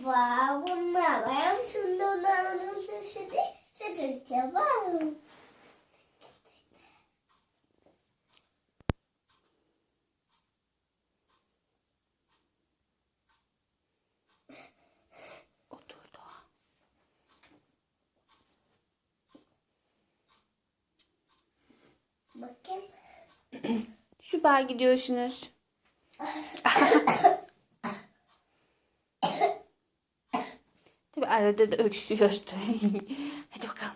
Merhaba, bunlar ben. Şimdi onların sesini söyleyeceğim. Oturdu. Bakın. Süper gidiyorsunuz. Tabii arada da öksürüyordu. Hadi bakalım.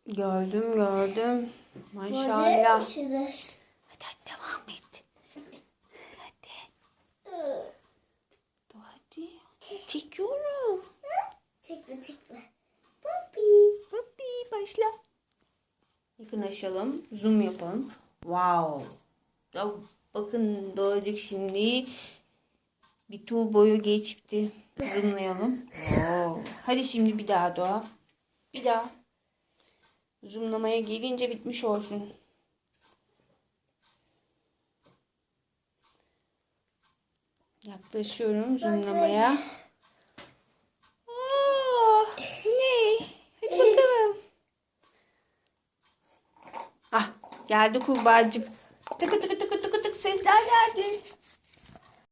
Gördüm. Maşallah. Görüyorsunuz. Hadi devam et. Hadi. Hadi. Çekiyorum. Çekme. Papi. Papi başla. Yakınlaşalım. Zoom yapalım. Wow. Ya, bakın doğacık şimdi. Bir tuğ boyu geçti. Zoomlayalım. Wow. Hadi şimdi bir daha Doğa. Bir daha. Zoomlamaya gelince bitmiş olsun. Yaklaşıyorum zoomlamaya. Oh, ne? Hadi bakalım. Ah, geldi kurbağacık. Tıkı tıkı tıkı tıkı tık sesler geldi.